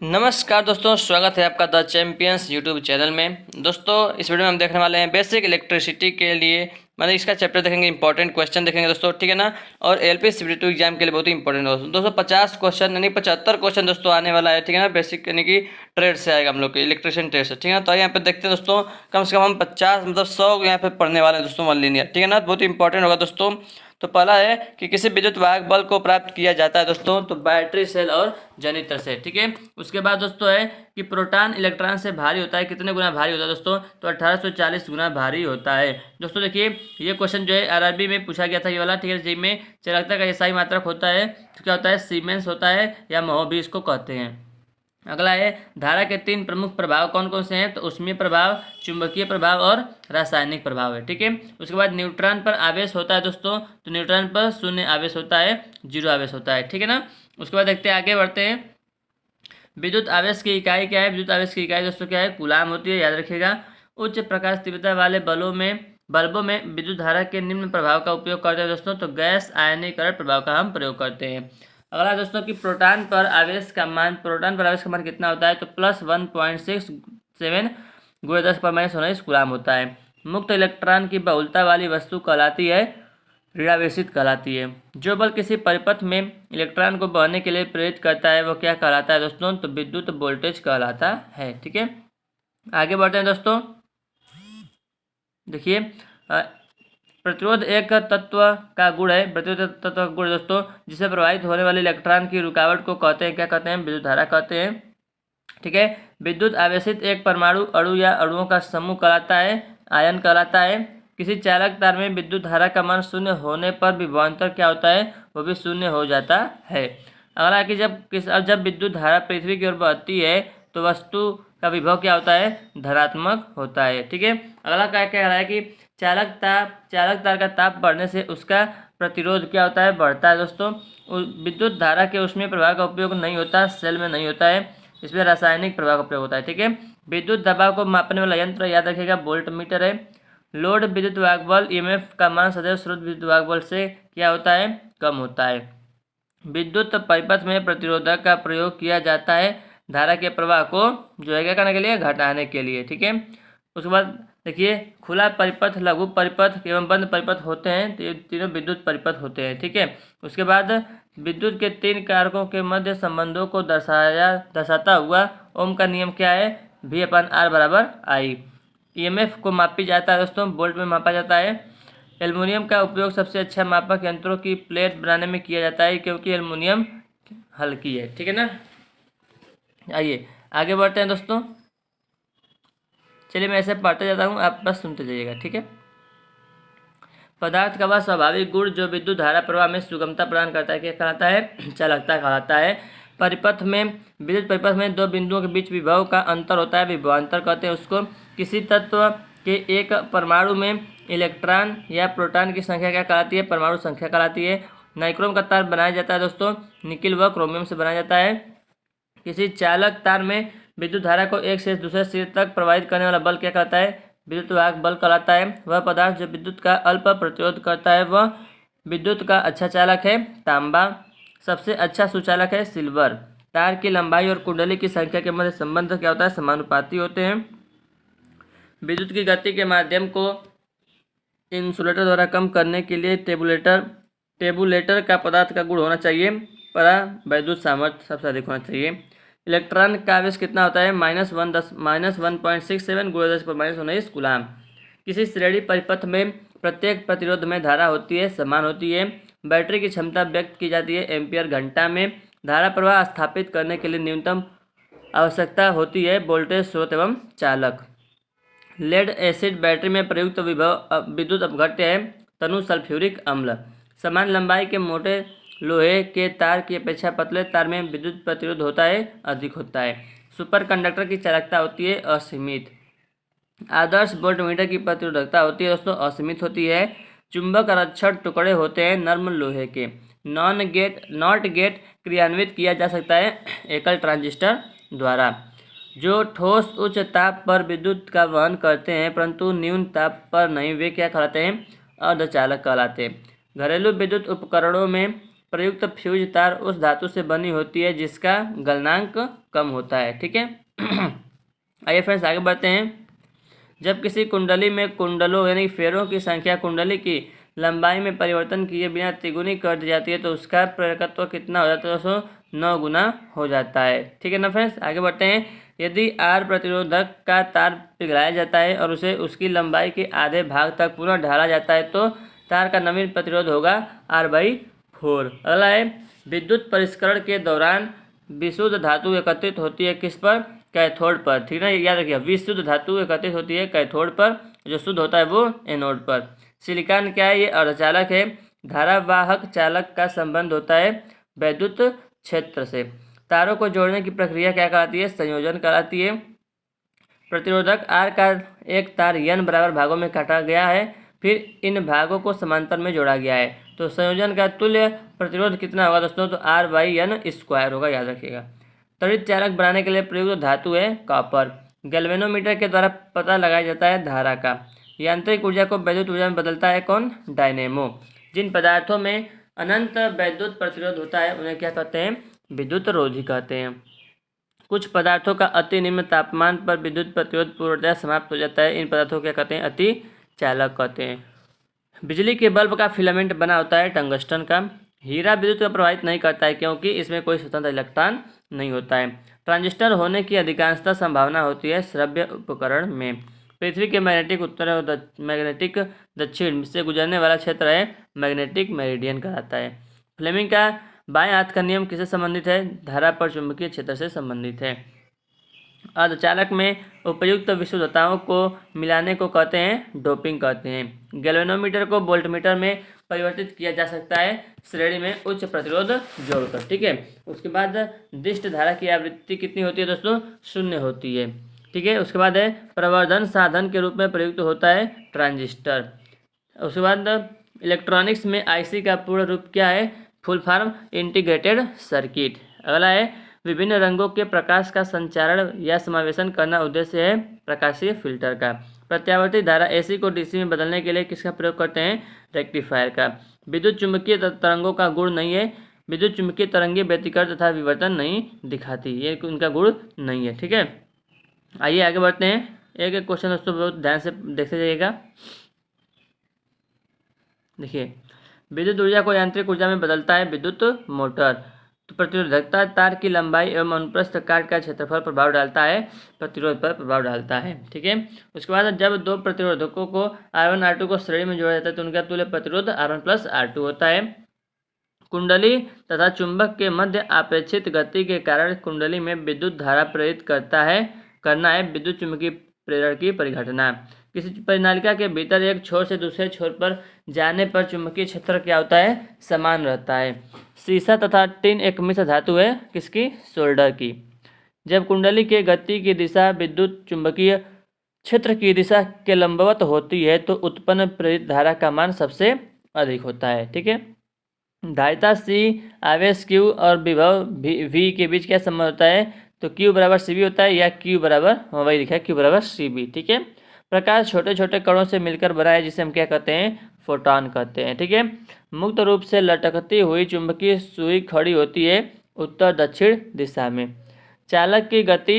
नमस्कार दोस्तों, स्वागत है आपका द चैंपियंस यूट्यूब चैनल में। दोस्तों, इस वीडियो में हम देखने वाले हैं बेसिक इलेक्ट्रिसिटी के लिए, मतलब इसका चैप्टर देखेंगे, इंपॉर्टेंट क्वेश्चन देखेंगे दोस्तों, ठीक है ना। और एलपी CBT एग्जाम के लिए बहुत ही इंपॉर्टेंट है दोस्तों। 50 क्वेश्चन यानी 75 क्वेश्चन दोस्तों आने वाला है, ठीक है ना। बेसिक यानी कि ट्रेड से आएगा हम लोग के, इलेक्ट्रिशियन ट्रेड से, ठीक है ना। तो यहाँ पे देखते हैं दोस्तों, कम से कम हम 50 मतलब 100 यहाँ पे पढ़ने वाले हैं दोस्तों, वन लीनियर, ठीक है ना। बहुत ही इंपॉर्टेंट होगा दोस्तों। तो पहला है कि किसी विद्युत वाहक बल को प्राप्त किया जाता है दोस्तों, तो बैटरी सेल और जनित्र से, ठीक है। उसके बाद दोस्तों है कि प्रोटॉन इलेक्ट्रॉन से भारी होता है, कितने गुना भारी होता है दोस्तों, तो 1840 गुना भारी होता है दोस्तों। देखिए ये क्वेश्चन जो है आरआरबी में पूछा गया था, ये वाला, ठीक है। जी में चालकता का ऐसा ही मात्रक होता है, तो क्या होता है, सीमेंस होता है या महो भी इसको कहते हैं। अगला है धारा के 3 प्रमुख प्रभाव कौन कौन से हैं, तो ऊष्मीय प्रभाव, चुंबकीय प्रभाव और रासायनिक प्रभाव है, ठीक है। उसके बाद न्यूट्रॉन पर आवेश होता है दोस्तों, तो न्यूट्रॉन पर शून्य आवेश होता है, जीरो आवेश होता है, ठीक है ना। उसके बाद देखते हैं, आगे बढ़ते हैं। विद्युत आवेश की इकाई क्या है, विद्युत आवेश की इकाई दोस्तों क्या है, कूलाम होती है, याद रखिएगा। उच्च प्रकाश तीव्रता वाले बल्बों में विद्युत धारा के निम्न प्रभाव का उपयोग करते हैं दोस्तों, तो गैस आयनीकरण प्रभाव का हम प्रयोग करते हैं। अगला दोस्तों कि प्रोटॉन पर आवेश का मान कितना होता है, तो +1.67 × 10⁻19 कूलाम होता है। मुक्त इलेक्ट्रॉन की बहुलता वाली वस्तु कहलाती है, ऋणावेशित कहलाती है। जो बल किसी परिपथ में इलेक्ट्रॉन को बहने के लिए प्रेरित करता है वो क्या कहलाता है दोस्तों, तो विद्युत वोल्टेज कहलाता है, ठीक है। आगे बढ़ते हैं दोस्तों। देखिए प्रतिरोध एक तत्व का गुण है, प्रतिरोध तत्व का गुण दोस्तों, जिसे प्रवाहित होने वाले इलेक्ट्रॉन की रुकावट को कहते हैं, क्या कहते हैं, विद्युत धारा कहते हैं, ठीक है। विद्युत आवेशित एक परमाणु अणु या अणुओं का समूह कहलाता है, आयन कहलाता है। किसी चालक तार में विद्युत धारा का मान शून्य होने पर विभवांतर क्या होता है, वो भी शून्य हो जाता है। अगला कि जब विद्युत धारा पृथ्वी की ओर बहती है तो वस्तु का विभव क्या होता है, धनात्मक होता है, ठीक है। अगला क्या कह रहा है कि चालक तार का ताप बढ़ने से उसका प्रतिरोध क्या होता है, बढ़ता है दोस्तों। विद्युत धारा के ऊष्मीय प्रभाव का उपयोग नहीं होता, सेल में नहीं होता है, इसमें रासायनिक प्रभाव का प्रयोग होता है, ठीक है। विद्युत दबाव को मापने वाला यंत्र याद रखिएगा, वोल्ट मीटर है। लोड विद्युत वाहक बल EMF का मान सदैव स्रोत विद्युत वाहक बल से क्या होता है, कम होता है। विद्युत परिपथ में प्रतिरोधक का प्रयोग किया जाता है धारा के प्रवाह को जो है क्या करने के लिए, घटाने के लिए, ठीक है। उसके बाद देखिए खुला परिपथ, लघु परिपथ एवं बंद परिपथ होते हैं, तो ये तीनों विद्युत परिपथ होते हैं, ठीक है। उसके बाद विद्युत के 3 कारकों के मध्य संबंधों को दर्शाता हुआ ओम का नियम क्या है, V/R = I। EMF को मापी जाता है दोस्तों, वोल्ट में मापा जाता है। एल्युमिनियम का उपयोग सबसे अच्छा मापक यंत्रों की प्लेट बनाने में किया जाता है, क्योंकि एल्युमिनियम हल्की है, ठीक है ना। आइए आगे बढ़ते हैं दोस्तों। चलिए मैं ऐसे पढ़ते जाता हूँ, आप बस सुनते जाइएगा, ठीक है। पदार्थ का वह स्वाभाविक गुण जो विद्युत धारा प्रवाह में सुगमता प्रदान करता है क्या कहलाता है, चालकता कहलाता है। विद्युत परिपथ में 2 बिंदुओं के बीच विभव का अंतर होता है, विभवांतर कहते हैं उसको। किसी तत्व के एक परमाणु में इलेक्ट्रॉन या प्रोटॉन की संख्या क्या कहलाती है, परमाणु संख्या कहलाती है। नाइक्रोम का तार बनाया जाता है दोस्तों, निकिल व क्रोमियम से बनाया जाता है। किसी चालक तार में विद्युत धारा को एक सिरे से दूसरे सिरे तक प्रवाहित करने वाला बल क्या कहलाता है, विद्युत वाहक बल कहलाता है। वह पदार्थ जो विद्युत का अल्प प्रतिरोध करता है वह विद्युत का अच्छा चालक है, तांबा। सबसे अच्छा सुचालक है, सिल्वर। तार की लंबाई और कुंडली की संख्या के मध्य संबंध क्या होता है, समानुपाती होते हैं। विद्युत की गति के माध्यम को इंसुलेटर द्वारा कम करने के लिए टेबुलेटर का पदार्थ का गुण होना चाहिए, परावैद्युत सामर्थ्य सबसे अधिक होना चाहिए। इलेक्ट्रॉन का आवेश कितना होता है, -1.67 × 10⁻19 कूलाम। किसी श्रेणी परिपथ में प्रत्येक प्रतिरोध में धारा होती है, समान होती है। बैटरी की क्षमता व्यक्त की जाती है एम्पियर घंटा में। धारा प्रवाह स्थापित करने के लिए न्यूनतम आवश्यकता होती है वोल्टेज स्रोत एवं चालक। लेड एसिड बैटरी में प्रयुक्त विद्युत अपघट्य है, तनु सल्फ्यूरिक अम्ल। समान लंबाई के मोटे लोहे के तार की अपेक्षा पतले तार में विद्युत प्रतिरोध होता है, अधिक होता है। सुपर कंडक्टर की चालकता होती है असीमित। आदर्श वोल्टमीटर की प्रतिरोधकता होती है दोस्तों, असीमित होती है। चुंबक आरक्षण टुकड़े होते हैं नर्म लोहे के। नॉट गेट क्रियान्वित किया जा सकता है एकल ट्रांजिस्टर द्वारा। जो ठोस उच्च ताप पर विद्युत का वहन करते हैं परंतु न्यून ताप पर नहीं, वे क्या कहलाते हैं, अर्धचालक कहलाते हैं। घरेलू विद्युत उपकरणों में प्रयुक्त फ्यूज तार उस धातु से बनी होती है जिसका गलनांक कम होता है। ठीक है। आइए फ्रेंड्स आगे बढ़ते हैं। जब किसी कुंडली में कुंडलों यानी फेरों की संख्या कुंडली की लंबाई में परिवर्तन किए बिना तिगुनी कर दी जाती है तो उसका प्रेरकत्व कितना हो जाता है दोस्तों? 9 गुना हो जाता है। ठीक है ना फ्रेंड्स। आगे बढ़ते हैं। यदि R प्रतिरोधक का तार पिघलाया जाता है और उसे उसकी लंबाई के आधे भाग तक पुनः ढाला जाता है तो तार का नवीन प्रतिरोध होगा R/4। अगला है, विद्युत परिष्करण के दौरान विशुद्ध धातु एकत्रित होती है किस पर? कैथोड पर। ठीक है ना, याद रखिए, विशुद्ध धातु एकत्रित होती है कैथोड पर, जो शुद्ध होता है वो एनोड पर। सिलिकॉन क्या है? ये अर्धचालक है। धारावाहक चालक का संबंध होता है वैद्युत क्षेत्र से। तारों को जोड़ने की प्रक्रिया क्या कहलाती है? संयोजन कहलाती है। प्रतिरोधक R का एक तार N बराबर भागों में काटा गया है, फिर इन भागों को समांतर में जोड़ा गया है, तो संयोजन का तुल्य प्रतिरोध कितना होगा दोस्तों? तो R/N² होगा, याद रखिएगा। त्वरित चालक बनाने के लिए प्रयुक्त धातु है कॉपर। गैल्वेनोमीटर के द्वारा पता लगाया जाता है धारा का। यांत्रिक ऊर्जा को वैद्युत ऊर्जा में बदलता है कौन? डायनेमो। जिन पदार्थों में अनंत वैद्युत प्रतिरोध होता है उन्हें क्या कहते हैं? विद्युत रोधी कहते हैं। कुछ पदार्थों का अति निम्न तापमान पर विद्युत प्रतिरोध पूर्णतः समाप्त हो जाता है, इन पदार्थों को क्या कहते हैं? अति चालक कहते हैं। बिजली के बल्ब का फिलामेंट बना होता है टंगस्टन का। हीरा विद्युत को प्रभावित नहीं करता है क्योंकि इसमें कोई स्वतंत्र इलेक्ट्रॉन नहीं होता है। ट्रांजिस्टर होने की अधिकांशतः संभावना होती है श्रव्य उपकरण में। पृथ्वी के मैग्नेटिक उत्तर और मैग्नेटिक दक्षिण से गुजरने वाला क्षेत्र है मैग्नेटिक मेरिडियन कहलाता है। फ्लेमिंग का बाएं हाथ का नियम किससे संबंधित है? धारा पर चुंबकीय क्षेत्र से संबंधित है। अर्धचालक में उपयुक्त विशुद्धताओं को मिलाने को कहते हैं डोपिंग कहते हैं। गैल्वेनोमीटर को वोल्टमीटर में परिवर्तित किया जा सकता है श्रेणी में उच्च प्रतिरोध जोड़कर। ठीक है। उसके बाद दिष्ट धारा की आवृत्ति कितनी होती है दोस्तों? 0 होती है। ठीक है। उसके बाद है प्रवर्धन साधन के रूप में प्रयुक्त होता है ट्रांजिस्टर। उसके बाद इलेक्ट्रॉनिक्स में IC का पूर्ण रूप क्या है? Full form integrated circuit. अगला है, विभिन्न रंगों के प्रकाश का संचारण या समावेशन करना उद्देश्य है प्रकाशीय फिल्टर का। प्रत्यावर्ती धारा AC को DC में बदलने के लिए किसका प्रयोग करते हैं? रेक्टिफायर का। विद्युत चुंबकीय तरंगों का गुण नहीं है। विद्युत चुंबकीय तरंगें व्यतिकरण तथा विवर्तन नहीं दिखाती, ये उनका गुण नहीं है। ठीक है। आइए आगे बढ़ते हैं। एक एक क्वेश्चन दोस्तों बहुत ध्यान से देखते जाइएगा। देखिए, विद्युत ऊर्जा को यांत्रिक ऊर्जा में बदलता है विद्युत मोटर। तो प्रतिरोधकता तार की लंबाई एवं अनुप्रस्थ काट का क्षेत्रफल प्रभाव डालता है, प्रतिरोध पर प्रभाव डालता है। ठीक है। उसके बाद जब दो प्रतिरोधकों को R1 R2 को श्रेणी में जोड़ा जाता है तो उनका तुल्य प्रतिरोध R1 + R2 होता है। कुंडली तथा चुंबक के मध्य अपेक्षित गति के कारण कुंडली में विद्युत धारा प्रेरित करना है विद्युत चुंबकीय प्रेरण की परिघटना। किसी परिनालिका के भीतर एक छोर से दूसरे छोर पर जाने पर चुंबकीय क्षेत्र क्या होता है? समान रहता है। सीसा तथा टिन एक मिश्र धातु है किसकी? सोल्डर की। जब कुंडली के गति की दिशा विद्युत चुंबकीय क्षेत्र की दिशा के लंबवत होती है तो उत्पन्न प्रेरित धारा का मान सबसे अधिक होता है। ठीक है। धारिता C, आवेश Q और विभव V के बीच क्या संबंध होता है? तो Q = CB होता है या Q बराबर, वही लिखा है Q = CB। ठीक है। प्रकाश छोटे छोटे कणों से मिलकर बना है जिसे हम क्या कहते हैं? फोटॉन कहते हैं। ठीक है। मुक्त रूप से लटकती हुई चुंबकीय सुई खड़ी होती है उत्तर दक्षिण दिशा में। चालक की गति,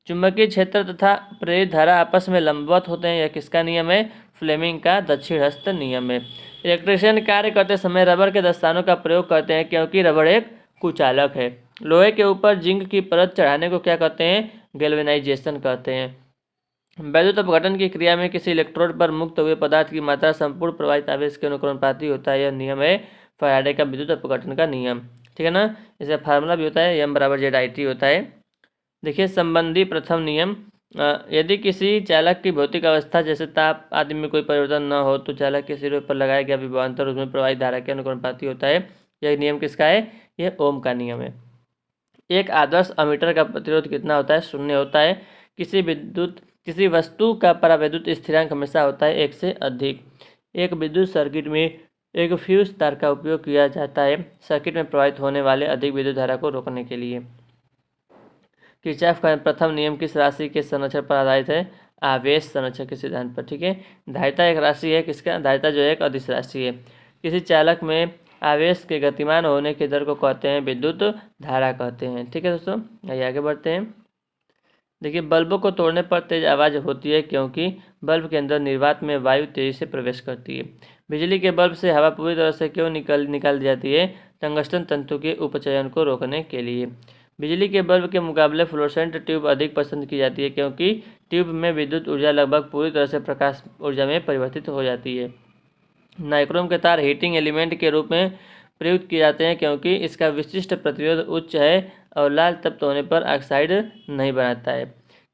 चुंबकीय क्षेत्र तथा प्रेरित धारा आपस में लंबवत होते हैं, यह किसका नियम है? फ्लेमिंग का दक्षिण हस्त नियम है। इलेक्ट्रीशियन कार्य करते समय रबर के दस्तानों का प्रयोग करते हैं क्योंकि रबर एक कुचालक है। लोहे के ऊपर जिंक की परत चढ़ाने को क्या कहते हैं? गैल्वेनाइजेशन कहते हैं। वैद्युत अपघटन की क्रिया में किसी इलेक्ट्रोड पर मुक्त हुए पदार्थ की मात्रा संपूर्ण प्रवाहित आवेश के अनुक्रमानुपाती होता है, यह नियम है फैराडे का विद्युत अपघटन का नियम। ठीक है ना। इसका फार्मूला भी होता है M = ZIT होता है। देखिए, संबंधी प्रथम नियम, यदि किसी चालक की भौतिक अवस्था जैसे ताप आदि में कोई परिवर्तन न हो तो चालक के सिरे पर लगाया गया विभवांतर उसमें प्रवाहित धारा के अनुक्रमानुपाती होता है। यह नियम किसका है? यह ओम का नियम है। एक आदर्श अमीटर का प्रतिरोध कितना होता है? 0 होता है। किसी वस्तु का परावैद्युत स्थिरांक हमेशा होता है 1 से अधिक। एक विद्युत सर्किट में एक फ्यूज तार का उपयोग किया जाता है सर्किट में प्रवाहित होने वाले अधिक विद्युत धारा को रोकने के लिए। किरचॉफ का प्रथम नियम किस राशि के संरक्षण पर आधारित है? आवेश संरक्षण के सिद्धांत पर। ठीक है। धारिता एक राशि है किसका? धारिता जो है एक अदिश राशि है। किसी चालक में आवेश के गतिमान होने के दर को कहते हैं विद्युत धारा कहते हैं। ठीक है दोस्तों, आइए आगे बढ़ते हैं। देखिए, बल्बों को तोड़ने पर तेज आवाज़ होती है क्योंकि बल्ब के अंदर निर्वात में वायु तेजी से प्रवेश करती है। बिजली के बल्ब से हवा पूरी तरह से क्यों निकाल दी जाती है? टंगस्टन तंतु के उपचयन को रोकने के लिए। बिजली के बल्ब के मुकाबले फ्लोरोसेंट ट्यूब अधिक पसंद की जाती है क्योंकि ट्यूब में विद्युत ऊर्जा लगभग पूरी तरह से प्रकाश ऊर्जा में परिवर्तित हो जाती है। नाइक्रोम के तार हीटिंग एलिमेंट के रूप में प्रयुक्त किए जाते हैं क्योंकि इसका विशिष्ट प्रतिरोध उच्च है और लाल तप्त होने पर ऑक्साइड नहीं बनाता है।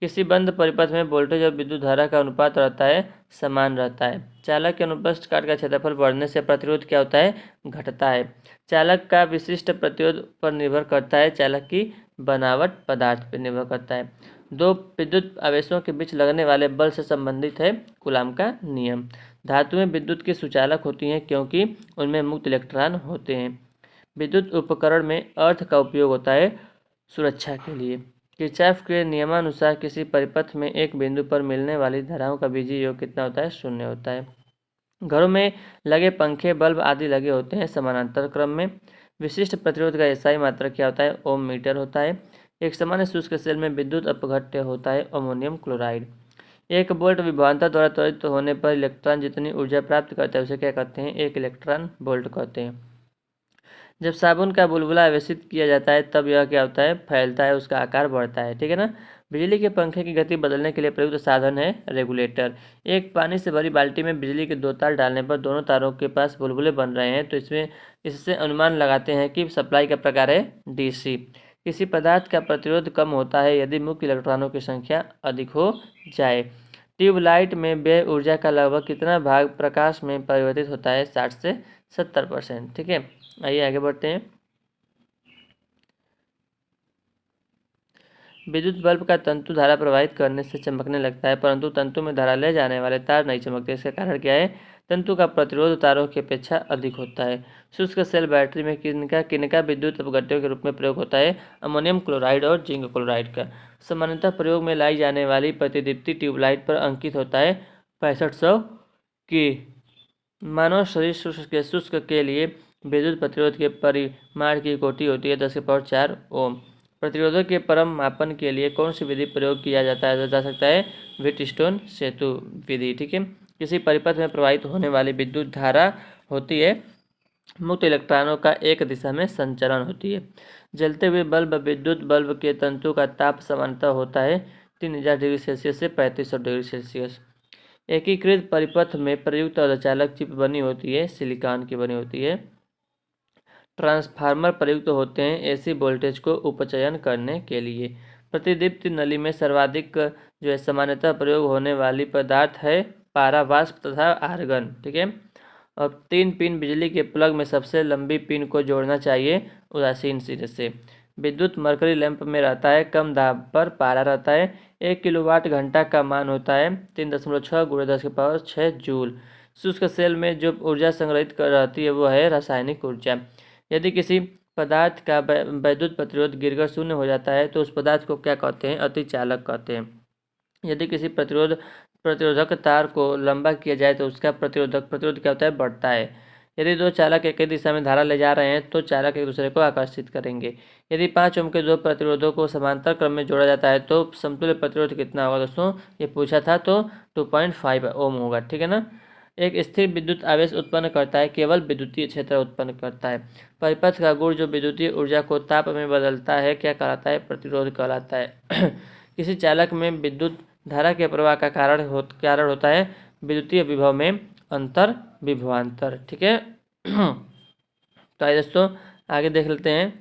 किसी बंद परिपथ में वोल्टेज और विद्युत धारा का अनुपात रहता है समान रहता है। चालक के अनुप्रस्थ काट का क्षेत्रफल बढ़ने से प्रतिरोध क्या होता है? घटता है। चालक का विशिष्ट प्रतिरोध पर निर्भर करता है, चालक की बनावट पदार्थ पर निर्भर करता है। दो विद्युत आवेशों के बीच लगने वाले बल से संबंधित है कूलाम का नियम। धातुएं विद्युत की सुचालक होती हैं क्योंकि उनमें मुक्त इलेक्ट्रॉन होते हैं। विद्युत उपकरण में अर्थ का उपयोग होता है सुरक्षा के लिए। किरचॉफ के नियमानुसार किसी परिपथ में एक बिंदु पर मिलने वाली धाराओं का बीजीय योग कितना होता है? 0 होता है। घरों में लगे पंखे, बल्ब आदि लगे होते हैं समानांतर क्रम में। विशिष्ट प्रतिरोध का एसआई मात्रक क्या होता है? ओम मीटर होता है। एक सामान्य शुष्क सेल में विद्युत अपघट्य होता है अमोनियम क्लोराइड। 1 वोल्ट विभवांतर द्वारा त्वरित होने पर इलेक्ट्रॉन जितनी ऊर्जा प्राप्त करता है उसे क्या कहते हैं? 1 इलेक्ट्रॉन वोल्ट कहते हैं। जब साबुन का बुलबुला आवेशित किया जाता है तब यह क्या होता है? फैलता है, उसका आकार बढ़ता है। ठीक है ना। बिजली के पंखे की गति बदलने के लिए प्रयुक्त साधन है रेगुलेटर। एक पानी से भरी बाल्टी में बिजली के 2 तार डालने पर दोनों तारों के पास बुलबुले बन रहे हैं तो इससे अनुमान लगाते हैं कि सप्लाई का प्रकार है डीसी। किसी पदार्थ का प्रतिरोध कम होता है यदि मुख्य इलेक्ट्रॉनों की संख्या अधिक हो जाए। ट्यूबलाइट में व्यय ऊर्जा का लगभग कितना भाग प्रकाश में परिवर्तित होता है? 60 से 70%। ठीक है, आइए आगे बढ़ते हैं। विद्युत बल्ब का तंतु धारा प्रवाहित करने से चमकने लगता है परंतु तंतु में धारा ले जाने वाले तार नहीं चमकते। इसका कारण क्या है? तंतु का प्रतिरोध तारों की अपेक्षा अधिक होता है। शुष्क सेल बैटरी में किनका विद्युत अपघट्यों के रूप में प्रयोग होता है? अमोनियम क्लोराइड और जिंक क्लोराइड का। सामान्यतः प्रयोग में लाई जाने वाली प्रतिदीप्ति ट्यूबलाइट पर अंकित होता है 6500 की। मानव शरीर शुष्क के लिए विद्युत प्रतिरोध के परिमाण की कोटि होती है 10⁴ ओम। प्रतिरोधों के परम मापन के लिए कौन सी विधि प्रयोग किया जा सकता है? व्हीटस्टोन सेतु विधि। ठीक है। किसी परिपथ में प्रवाहित होने वाली विद्युत धारा होती है मुक्त इलेक्ट्रॉनों का एक दिशा में संचरण होती है। जलते हुए बल्ब विद्युत बल्ब के तंतु का ताप सामान्यतः होता है 3000 डिग्री सेल्सियस से 3500 डिग्री सेल्सियस। एकीकृत परिपथ में प्रयुक्त अर्धचालक चिप बनी होती है सिलिकॉन की बनी होती है। ट्रांसफार्मर प्रयुक्त होते हैं एसी वोल्टेज को उपचयन करने के लिए। प्रतिदीप्ति नली में सर्वाधिक जो है सामान्यतः प्रयोग होने वाली पदार्थ है पारा वाष्प तथा आर्गन। ठीक है। और 3 पिन बिजली के प्लग में सबसे लंबी पिन को जोड़ना चाहिए उदासीन सिरे से। विद्युत मरकरी लैंप में रहता है कम दाब पर पारा रहता है। 1 किलोवाट घंटा का मान होता है 3.6 × 10⁶ जूल। शुष्क सेल में जो ऊर्जा संग्रहित कर रहती है वो है रासायनिक ऊर्जा। यदि किसी पदार्थ का वैद्युत प्रतिरोध गिरकर 0 हो जाता है तो उस पदार्थ को क्या कहते हैं? अतिचालक कहते हैं। यदि किसी प्रतिरोधक तार को लंबा किया जाए तो उसका प्रतिरोध क्या होता है? बढ़ता है। यदि 2 चालक एक ही दिशा में धारा ले जा रहे हैं तो चालक एक दूसरे को आकर्षित करेंगे। यदि 5 ओम के 2 प्रतिरोधों को समांतर क्रम में जोड़ा जाता है तो समतुल्य प्रतिरोध कितना होगा दोस्तों? ये पूछा था तो 2.5 ओम होगा। ठीक है ना। एक स्थिर विद्युत आवेश उत्पन्न करता है केवल विद्युतीय क्षेत्र उत्पन्न करता है। परिपथ का गुण जो विद्युतीय ऊर्जा को ताप में बदलता है क्या कहलाता है? प्रतिरोध कहलाता है। किसी चालक में विद्युत धारा के प्रवाह का कारण होता है विद्युतीय विभव में अंतर विभवांतर। ठीक है। तो आइए दोस्तों आगे देख लेते हैं।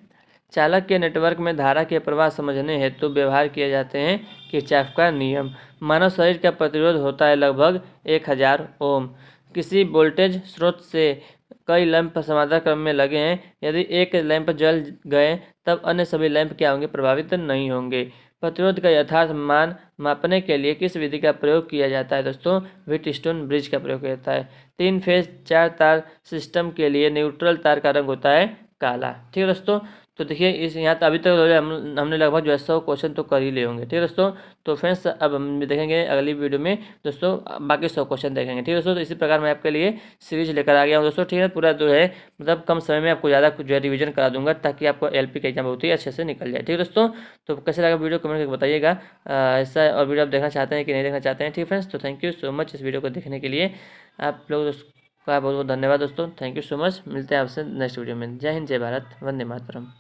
चालक के नेटवर्क में धारा के प्रवाह समझने हेतु व्यवहार किए जाते हैं किरचॉफ का नियम। मानव शरीर का प्रतिरोध होता है लगभग 1000 ओम। किसी वोल्टेज स्रोत से कई लैंप समांतर क्रम में लगे हैं। यदि एक लैंप जल गए तब अन्य सभी लैंप क्या होंगे? प्रभावित नहीं होंगे। प्रतिरोध का यथार्थ मान मापने के लिए किस विधि का प्रयोग किया जाता है दोस्तों? व्हीटस्टोन ब्रिज का प्रयोग किया जाता है। 3 फेज 4 तार सिस्टम के लिए न्यूट्रल तार का रंग होता है काला। ठीक है दोस्तों। तो देखिए इस यहाँ तो अभी तक हमने लगभग जो है 100 क्वेश्चन तो कर ही लिए होंगे, ठीक है दोस्तों। तो फ्रेंड्स अब हम देखेंगे अगली वीडियो में दोस्तों बाकी 100 क्वेश्चन देखेंगे, ठीक है दोस्तों। तो इसी प्रकार मैं आपके लिए सीरीज लेकर आ गया हूँ दोस्तों, ठीक है। पूरा जो है मतलब कम समय में आपको ज़्यादा जो है रिविजन करा दूंगा, ताकि आपको LP का एग्जाम बहुत ही अच्छे से निकल जाए, ठीक है दोस्तों। तो कैसे लगा वीडियो कमेंट करके बताइएगा। ऐसा और वीडियो आप देखना चाहते हैं कि नहीं देखना चाहते हैं, ठीक है फ्रेंड्स। तो थैंक यू सो मच इस वीडियो को देखने के लिए। आप लोग का बहुत बहुत धन्यवाद दोस्तों, थैंक यू सो मच। मिलते हैं आपसे नेक्स्ट वीडियो में। जय हिंद, जय भारत, वंदे मातरम।